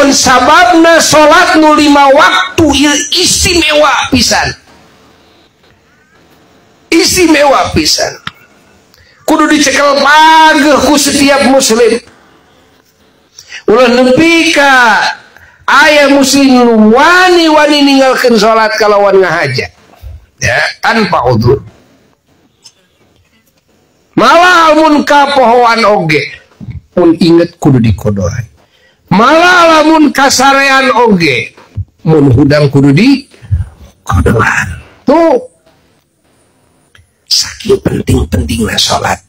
naon sababna salat nu 5 waktu istimewa pisan. Istimewa pisan. Kudu dicekel pageuh ku setiap muslim. Ulah nepi ka aya muslim wani ninggalkeun salat kalawan ngahajat. Ya, tanpa udzur. Malah mun kapohoan oge mun inget kudu dikodohan. Malah lamun kasarean oge mun hudang kudu dikodohan. Tuh saking penting-pentingna salat.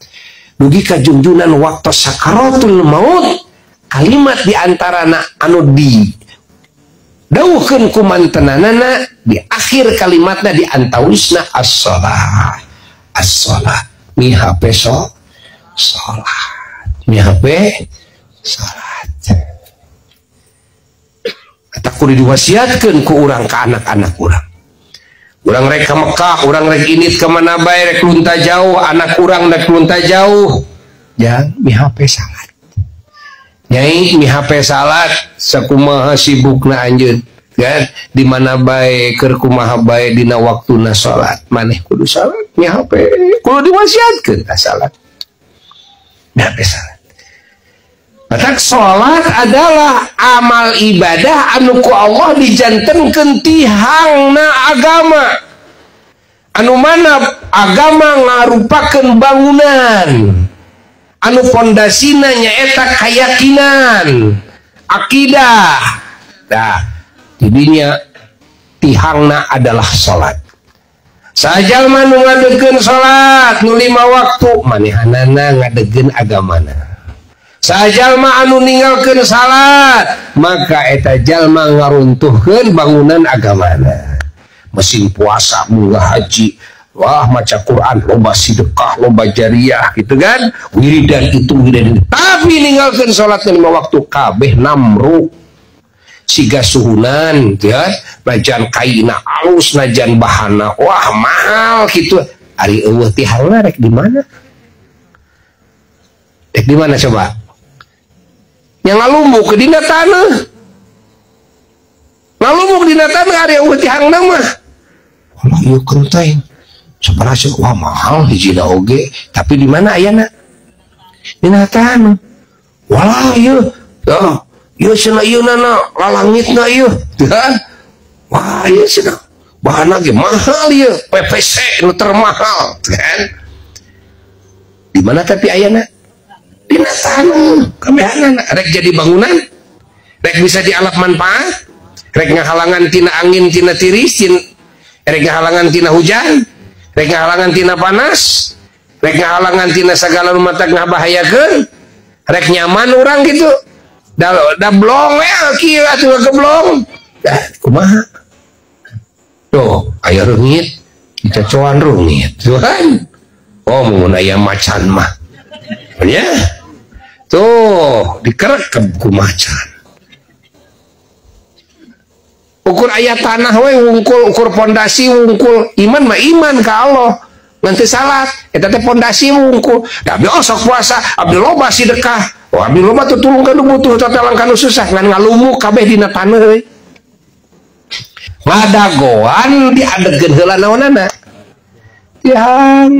Dugi ka junjunan waktu sakaratul maut kalimat diantarana anu di dawuhkeun ku mantenanana di akhir kalimatna di antawisna as-shalah. As-shalah mihape salat. Mihape salat. Eta kudu diwasiatkeun ku urang ka anak-anak urang. Urang rek ka Mekah, urang rek init ka mana bae rek lunta jauh, anak urang rek lunta jauh. Jang mihape salat. Nyai mihape salat sakumaha sibukna anjeun kan di mana bae keur kumaha bae dina waktuna salat maneh kudu salat mihape kudu diwasiatkeun ka salat mihape salat. Matak salat adalah amal ibadah anu ku Allah dijantenkeun tihangna agama anu mana agama ngarupakeun bangunan anu pondasina nyaeta keyakinan akidah. Nah tidinya tihangna adalah salat. Sajalma nu ngadegeun salat nu 5 waktu manehanana ngadegeun agamana. Sajalma anu ninggalkeun salat maka eta jalma ngaruntuhkeun bangunan agamana. Mesin puasa munggah haji wah maca Quran loba sedekah loba jariah gitu kan wiridan itu wiridan tapi ninggalkeun salat 5 waktu kabeh namruk siga suhunan ya najan kaina alus najan bahana wah mahal gitu ari eueuh tihangna rek di mana coba yang ngalumuk ke dina tanah ngalumuk dina tanah ari eueuh tihangna mah Allah ieu kenteng sebenarnya wah mahal hijina oge tapi di mana ayana dina tanah walah ieu ieu cenah ieu nana lalangitna ieu kan wah ieu cenah bahanna ge mahal ieu PVC nu termahal kan di mana tapi ayana dina tanah kabehanana rek jadi bangunan rek bisa dialap manfaat rek ngahalangan tina angin tina tiris rek ngahalangan tina hujan rek ngahalangan tina panas rek ngahalangan tina sagala nu matak ngabahayakeun rek nyaman urang gitu da blong kieu atuh geblong dah kumaha tuh aya reungit dicocoan reungit tuhan oh mun aya macan mah nya tuh dikerekep ku macan ukur ayat tanah we wungkul ukur pondasi wungkul iman mah iman ka Allah nanti salat eta teh pondasi wungkul da abdi osok puasa abdi loba sedekah oh abdi loba tutulung kanu butuh tatalang kanu susah ngan ngalumuk kabeh dina taneuh we ngadagoan diadegeun heula naonana tihang